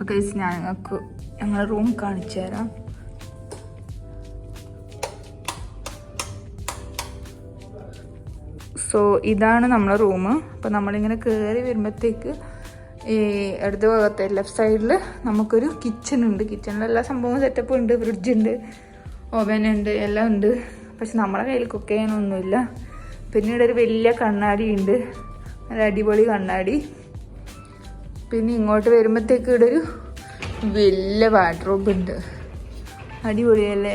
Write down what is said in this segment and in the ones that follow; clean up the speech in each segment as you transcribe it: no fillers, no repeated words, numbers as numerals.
അപ്പോൾ ഗൈസ് ഞാൻ നിങ്ങൾക്ക് ഞങ്ങളുടെ റൂം കാണിച്ചു തരാം. സോ ഇതാണ് നമ്മളെ റൂം. അപ്പോൾ നമ്മളിങ്ങനെ കയറി വരുമ്പോഴത്തേക്ക് ഈ ഇടത് ഭാഗത്തെ ലെഫ്റ്റ് സൈഡിൽ നമുക്കൊരു കിച്ചൺ ഉണ്ട്. കിച്ചണിൽ എല്ലാ സംഭവവും സെറ്റപ്പും ഉണ്ട്. ഫ്രിഡ്ജുണ്ട്, ഓവൻ ഉണ്ട്, എല്ലാം ഉണ്ട്. പക്ഷെ നമ്മളെ കയ്യിൽ കുക്ക് ചെയ്യാനൊന്നുമില്ല. പിന്നീട് ഒരു വലിയ കണ്ണാടി ഉണ്ട്, നല്ല അടിപൊളി കണ്ണാടി. പിന്നെ ഇങ്ങോട്ട് വരുമ്പോഴത്തേക്ക് ഇവിടെ ഒരു വലിയ വാർഡ്രോബ് ഉണ്ട്. അടിപൊളിയല്ലേ?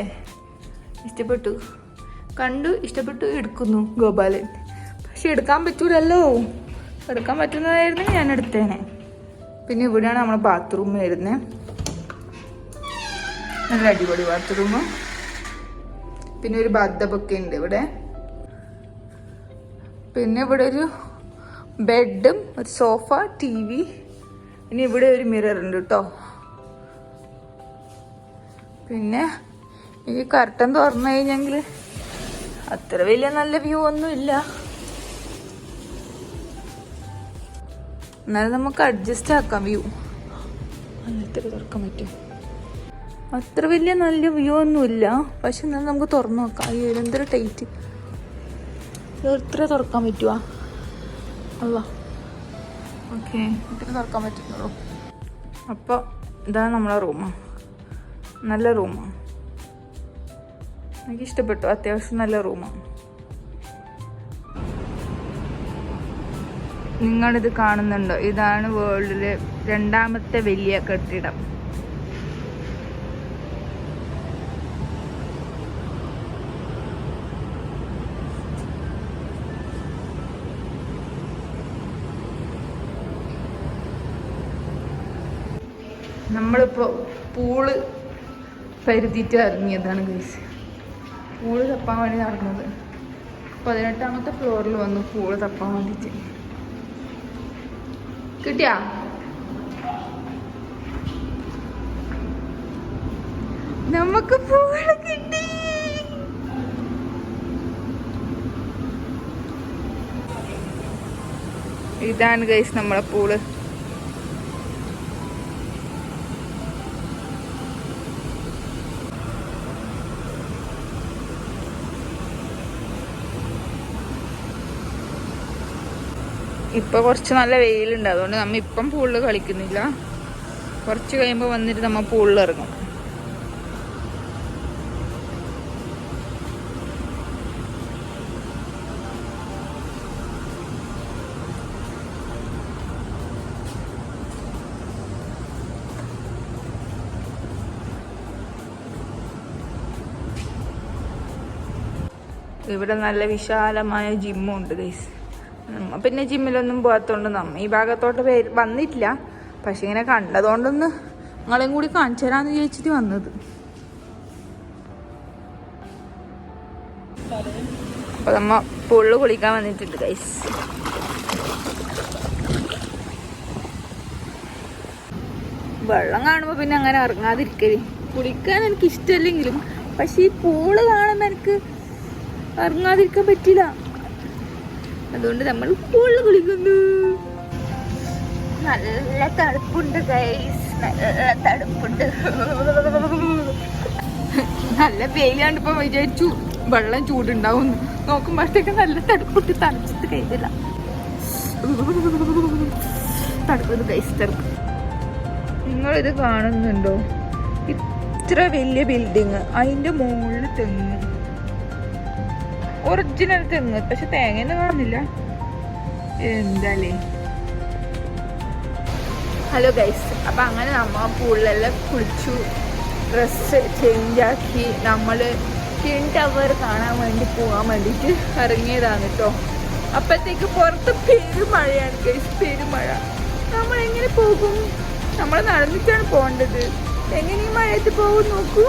ഇഷ്ടപ്പെട്ടു, കണ്ടു ഇഷ്ടപ്പെട്ടു, എടുക്കുന്നു ഗോപാലൻ. പക്ഷെ എടുക്കാൻ പറ്റൂലല്ലോ. എടുക്കാൻ പറ്റുന്നതായിരുന്നെങ്കിൽ ഞാൻ എടുത്തേനെ. പിന്നെ ഇവിടെയാണ് നമ്മുടെ ബാത്റൂം വരുന്നത്. നല്ല അടിപൊളി ബാത്റൂം. പിന്നെ ഒരു ബാത്ടബൊക്കെ ഉണ്ട് ഇവിടെ. പിന്നെ ഇവിടെ ഒരു ബെഡും ഒരു സോഫ, TV. പിന്നെ ഇവിടെ ഒരു മിറർ ഉണ്ട് കേട്ടോ. പിന്നെ ഈ കർട്ടൻ തുറന്നു കഴിഞ്ഞെങ്കിൽ അത്ര വലിയ നല്ല വ്യൂ ഒന്നും ഇല്ല. എന്നാലും നമുക്ക് അഡ്ജസ്റ്റ് ആക്കാം വ്യൂ. അങ്ങനത്തെ തുറക്കാൻ പറ്റും. അത്ര വലിയ നല്ല വ്യൂ ഒന്നുമില്ല, പക്ഷെ എന്നാലും നമുക്ക് തുറന്നു നോക്കാം. അയ്യോ എന്തൊരു ടൈറ്റ്. ഇത്ര തുറക്കാൻ പറ്റുവാ? അല്ല, ഓക്കെ, ഇത്ര തുറക്കാൻ പറ്റുന്നുള്ളൂ. അപ്പോൾ ഇതാണ് നമ്മളെ റൂം. നല്ല റൂമാണ്, എനിക്കിഷ്ടപ്പെട്ടു. അത്യാവശ്യം നല്ല റൂമാണ്. നിങ്ങളിത് കാണുന്നുണ്ടോ? ഇതാണ് വേൾഡിലെ 2ാമത്തെ വലിയ കെട്ടിടം. നമ്മളിപ്പോൾ പൂള് പരുതിയിട്ട് ഇറങ്ങിയതാണ് ഗൈസ്. പൂള് തപ്പാൻ വേണ്ടി നടന്നത്. 18ാമത്തെ ഫ്ലോറിൽ വന്നു പൂള് തപ്പാൻ വേണ്ടിയിട്ട്. കിട്ടിയാ? നമുക്ക് പൂള് കിട്ടി. ഇതാണ് ഗൈസ് നമ്മളെ പൂള്. ഇപ്പൊ കുറച്ച് നല്ല വെയിലുണ്ട്, അതുകൊണ്ട് നമ്മ ഇപ്പം പൂളിൽ കളിക്കുന്നില്ല. കുറച്ച് കഴിയുമ്പോൾ വന്നിട്ട് നമ്മ പൂളിൽ ഇറങ്ങും. ഇവിടെ നല്ല വിശാലമായ ജിമ്മും ഉണ്ട് ഗൈസ്. നമ്മ പിന്നെ ജിമ്മിലൊന്നും പോകാത്തതുകൊണ്ട് നമ്മ ഈ ഭാഗത്തോട്ട് വന്നിട്ടില്ല. പക്ഷെ ഇങ്ങനെ കണ്ടതുകൊണ്ടൊന്ന് നിങ്ങളെയും കൂടി കാണിച്ചു തരാമെന്ന് ചോദിച്ചിട്ട് വന്നത്. അപ്പോൾ നമ്മ പൂളിൽ കുളിക്കാൻ വന്നിട്ടുണ്ട് ഗൈസ്. വെള്ളം കാണുമ്പോൾ പിന്നെ അങ്ങനെ ഇറങ്ങാതിരിക്കല്. കുളിക്കാൻ എനിക്ക് ഇഷ്ടമല്ലെങ്കിലും പക്ഷെ ഈ പൂള് കാണുമ്പോൾ എനിക്ക് ഇറങ്ങാതിരിക്കാൻ പറ്റില്ല. അതുകൊണ്ട് നമ്മൾ പൂളിൽ കുളിക്കുന്നു. നല്ല തണുപ്പുണ്ട് ഗൈസ്, നല്ല തണുപ്പുണ്ട്. നല്ല വെയിലാണ്ട് ഇപ്പൊ വിചാരിച്ചു വെള്ളം ചൂടുണ്ടാവും. നോക്കുമ്പോഴത്തേക്ക് നല്ല തണുപ്പിട്ട് തണുച്ചിട്ട് കഴിയില്ല. തണുപ്പ് ഗൈസ്, തണുപ്പ്. നിങ്ങളിത് കാണുന്നുണ്ടോ? ഇത്ര വലിയ ബിൽഡിങ്, അതിന്റെ മുകളിൽ തെങ്ങ്, ഒറിജിനൽ തെങ്ങ്. പക്ഷെ തേങ്ങ കാണുന്നില്ല. എന്താലേ. ഹലോ ഗൈസ്, അപ്പം അങ്ങനെ നമ്മൾ പൂളിലെല്ലാം കുളിച്ചു, ഡ്രസ്സ് ചേഞ്ച് ആക്കി നമ്മൾ ട്വിൻ ടവർ കാണാൻ വേണ്ടി പോകാൻ വേണ്ടിയിട്ട് ഇറങ്ങിയതാണ് കേട്ടോ. അപ്പോഴത്തേക്ക് പുറത്ത് പെരുമഴയാണ് ഗൈസ്, പെരുമഴ. നമ്മളെങ്ങനെ പോകും? നമ്മൾ നടന്നിട്ടാണ് പോകേണ്ടത്. എങ്ങനെ ഈ മഴയത്ത് പോകും നോക്കൂ.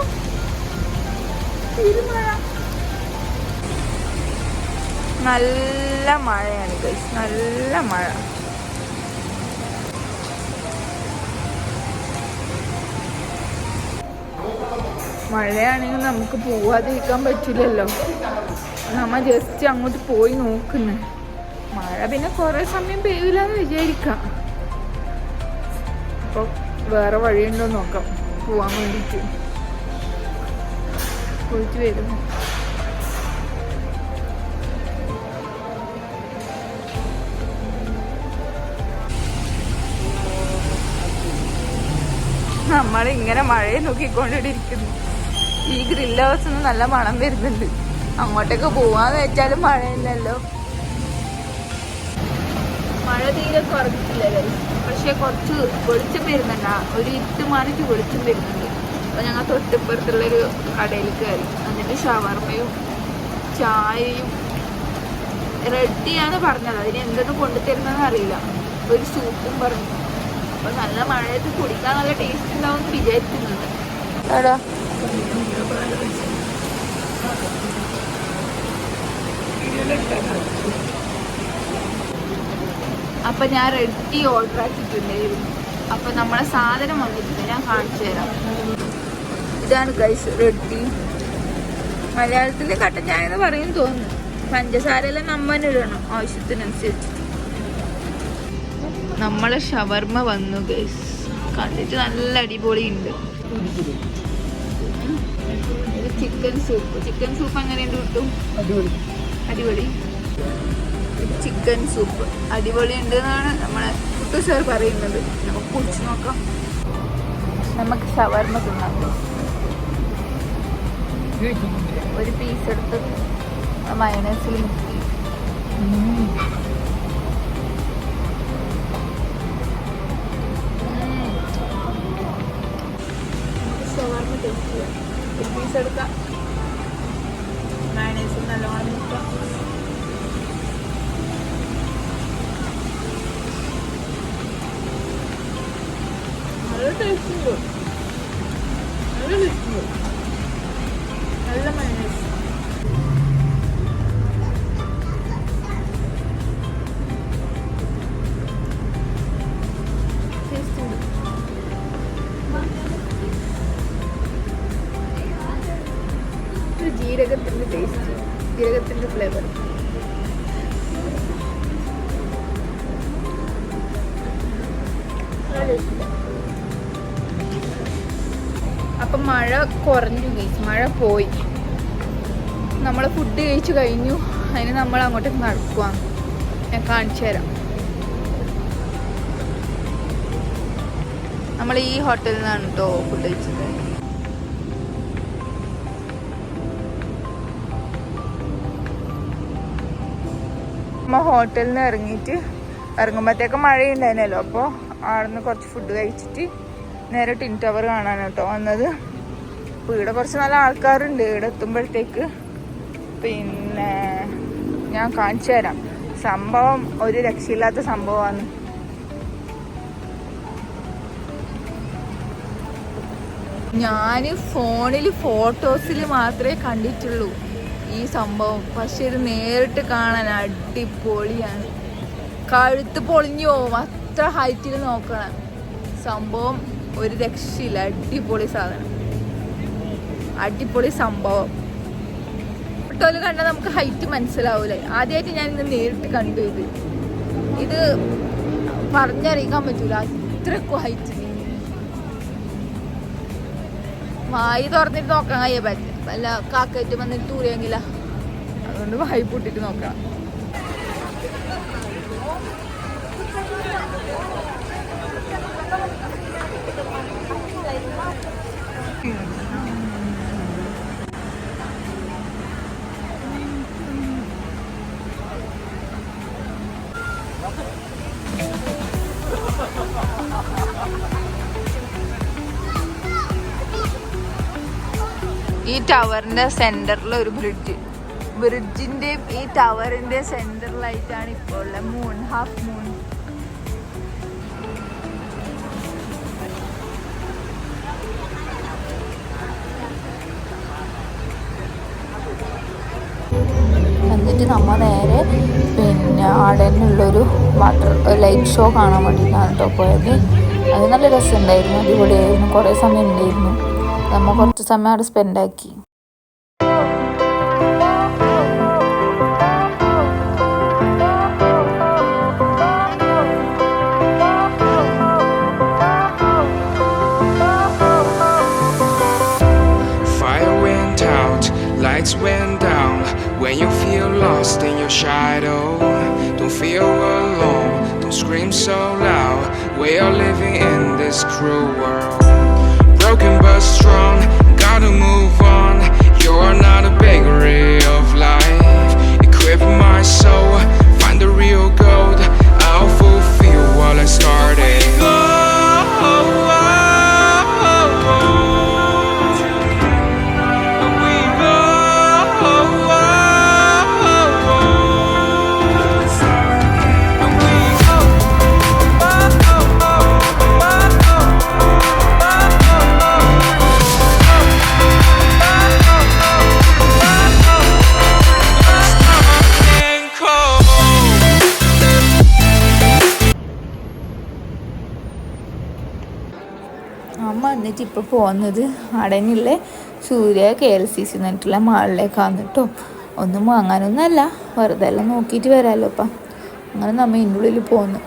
പെരുമഴ, നല്ല മഴയാണ് ഗൈസ്, നല്ല മഴ. മഴയാണെങ്കിൽ നമുക്ക് പോവാതിരിക്കാൻ പറ്റില്ലല്ലോ. നമ്മ ജസ്റ്റ് അങ്ങോട്ട് പോയി നോക്കുന്നു. മഴ പിന്നെ കുറേ സമയം പെയ്യില്ലെന്ന് വിചാരിക്കാം. അപ്പോൾ വേറെ വഴിയുണ്ടോ നോക്കാം പോവാൻ വേണ്ടിയിട്ട്. പോയിട്ട് വരുന്നു. നമ്മളിങ്ങനെ മഴയെ നോക്കിക്കൊണ്ടിരിക്കുന്നു. ഈ ഗ്രിൽ ഹൗസ് നിന്ന് നല്ല മണം വരുന്നുണ്ട്. അങ്ങോട്ടേക്ക് പോവാന്ന് വെച്ചാലും മഴയില്ലല്ലോ. മഴ തീരെ കുറഞ്ഞിട്ടില്ലല്ലോ, പക്ഷെ കുറച്ച് വെളിച്ചം വരുന്നുണ്ട്. ഒരു 8 മണിക്ക് വെളിച്ചം വരുന്നുണ്ട്. അപ്പോൾ ഞങ്ങൾ തൊട്ടിപ്പുറത്തുള്ളൊരു കടയിൽ കയറി. എന്നിട്ട് ഷവർമയും ചായയും റെഡിയാന്ന് പറഞ്ഞത്. അതിന് എന്തെന്ന് കൊണ്ടുതരുന്നതെന്ന് അറിയില്ല. ഒരു സൂപ്പും പറഞ്ഞു. അപ്പോൾ നല്ല മഴയത്ത് കുടിക്കാൻ നല്ല ടേസ്റ്റ് ഉണ്ടാവും എന്ന് വിചാരിക്കുന്നുണ്ട്. എടാ അപ്പം ഞാൻ റെഡി ഓർഡർ ആക്കിയിട്ടുണ്ടായിരുന്നു. അപ്പം നമ്മളെ സാധനം വന്നിട്ടുണ്ട്, ഞാൻ കാണിച്ചു തരാം. ഇതാണ് ഗൈസ് റെഡി. മലയാളത്തിൽ കട്ടൻ ചായ എന്ന് പറയും തോന്നുന്നു. പഞ്ചസാരയെല്ലാം നമ്മനിടണം ആവശ്യത്തിനനുസരിച്ചിട്ട്. നമ്മളെ ഷവർമ വന്നു ഗൈസ്. കണ്ടിട്ട് നല്ല അടിപൊളി ഉണ്ട്. ഇത് ചിക്കൻ സൂപ്പ് എങ്ങനെയുണ്ട് കിട്ടും? അടിപൊളി. ചിക്കൻ സൂപ്പ് അടിപൊളി ഉണ്ട് എന്നാണ് നമ്മളെ കുട്ടു സാർ പറയുന്നത്. നമുക്ക് കുടിച്ച് നോക്കാം. നമുക്ക് ഷവർമ തിന്നാം. ഒരു പീസ് എടുത്ത് മയണൈസിൽ മുക്കി. ഷവർമ ടേസ്റ്റ് ചെയ്യാം. ഒരു പീസ് എടുക്കാം. മയണൈസിൽ നല്ലോണം മുക്കാം. നല്ല ടേസ്റ്റ് ഉണ്ട്. നല്ല മയണൈസ്. ടേസ്റ്റ് ഉണ്ട്. ജീരകത്തിൻ്റെ ടേസ്റ്റ്, ജീരകത്തിൻ്റെ ഫ്ലേവർ. അപ്പം മഴ കുറഞ്ഞു ഗൈസ്, മഴ പോയി. നമ്മൾ ഫുഡ് കഴിച്ചു കഴിഞ്ഞു. അതിന് നമ്മൾ അങ്ങോട്ടേക്ക് നടക്കുവാണ്. ഞാൻ കാണിച്ചു തരാം. നമ്മൾ ഈ ഹോട്ടലിൽ നിന്നാണ് കേട്ടോ ഫുഡ് കഴിച്ചത്. നമ്മൾ ഹോട്ടലിൽ നിന്ന് ഇറങ്ങുമ്പോഴത്തേക്ക് മഴയുണ്ടായിരുന്നല്ലോ. അപ്പോൾ അവിടെ നിന്ന് കുറച്ച് ഫുഡ് കഴിച്ചിട്ട് നേരെ ടിൻ ടവർ കാണാൻ കേട്ടോ വന്നത്. അപ്പോൾ ഇവിടെ കുറച്ച് നല്ല ആൾക്കാരുണ്ട് ഇവിടെ എത്തുമ്പോഴത്തേക്ക്. പിന്നെ ഞാൻ കാണിച്ചു തരാം. സംഭവം ഒരു രക്ഷയില്ലാത്ത സംഭവമാണ്. ഞാൻ ഫോണിൽ ഫോട്ടോസിൽ മാത്രമേ കണ്ടിട്ടുള്ളൂ ഈ സംഭവം. പക്ഷെ ഇത് നേരിട്ട് കാണാൻ അടിപൊളിയാണ്. കഴുത്ത് പൊളിഞ്ഞു പോവും, അത്ര ഹൈറ്റിൽ നോക്കണം. സംഭവം ഒരു രക്ഷയില്ല. അടിപൊളി സാധനം, അടിപൊളി സംഭവം. ഫോട്ടോയിൽ കണ്ടാൽ നമുക്ക് ഹൈറ്റ് മനസ്സിലാവൂലേ. ആദ്യമായിട്ട് ഞാൻ ഇന്ന് നേരിട്ട് കണ്ടു. ഇത് പറഞ്ഞറിയിക്കാൻ പറ്റൂല, അത്രക്കും ഹൈറ്റ്. വായി തുറന്നിട്ട് നോക്കാൻ കഴിയാൻ പറ്റും. വല്ല കാക്കറ്റ് വന്നിട്ട് തൂറിയെങ്കില. അതുകൊണ്ട് വായി പൂട്ടിട്ട് നോക്കാം. ഈ ടവറിന്റെ സെന്ററിൽ ഒരു ബ്രിഡ്ജിന്റെ ഈ ടവറിന്റെ സെന്ററിലായിട്ടാണ് ഇപ്പോൾ ഉള്ള മൂൺ, ഹാഫ് മൂൺ. എന്നിട്ട് നമ്മൾ നേരെ പിന്നെ അവിടെ നിന്നുള്ളൊരു ലൈറ്റ് ഷോ കാണാൻ വേണ്ടിയിട്ടാണ് കേട്ടോ പോയത്. അത് നല്ല രസമുണ്ടായിരുന്നു, അടിപൊളിയായിരുന്നു. കുറേ സമയം ഉണ്ടായിരുന്നു. നമ്മൾ കുറച്ച് സമയം അവിടെ സ്പെൻഡാക്കി. lights went down. When you feel lost in your shadow, don't feel alone, don't scream so loud. We are living in this cruel world, broken but strong, gotta move on. You're not a bakery of life. Equip my soul, find the real gold. I'll fulfill what I started. അമ്മ എന്നിട്ട് ഇപ്പോൾ പോകുന്നത് അടനില്ല സൂര്യ KLCC എന്നിട്ടുള്ള മാളിലേക്കാണ് കേട്ടോ. ഒന്നും വാങ്ങാനൊന്നുമല്ല, വെറുതെ എല്ലാം നോക്കിയിട്ട് വരാമല്ലോ അപ്പം. അങ്ങനെ നമ്മ ഇതിൻ്റെ ഉള്ളിൽ പോകുന്നു.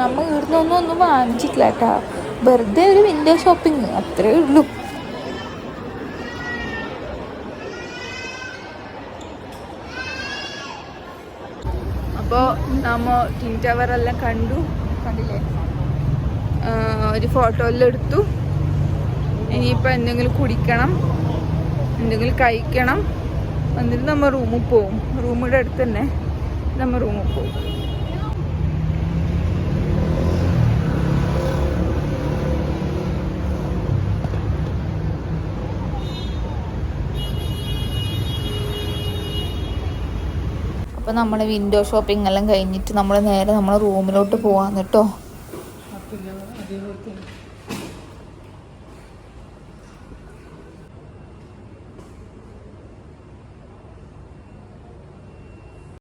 നമ്മ ഇവിടുന്ന് ഒന്നും വാങ്ങിച്ചിട്ടില്ല കേട്ടോ, വെറുതെ ഒരു വിൻഡോ ഷോപ്പിംഗ് അത്രേ ഉള്ളൂ. അപ്പോൾ നമ്മൾ ടിൻ ടവറെല്ലാം കണ്ടില്ലേ, ഒരു ഫോട്ടോ എല്ലാം എടുത്തു. ഇനിയിപ്പോൾ എന്തെങ്കിലും കുടിക്കണം, എന്തെങ്കിലും കഴിക്കണം, എന്നിട്ട് നമ്മൾ റൂമിൽ പോവും. റൂമിൻ്റെ അടുത്ത് തന്നെ നമ്മൾ റൂമിൽ പോവും. അപ്പോൾ നമ്മൾ വിൻഡോ ഷോപ്പിംഗ് എല്ലാം കഴിഞ്ഞിട്ട് നമ്മൾ നേരെ നമ്മളെ റൂമിലോട്ട് പോവാന്ന് കേട്ടോ.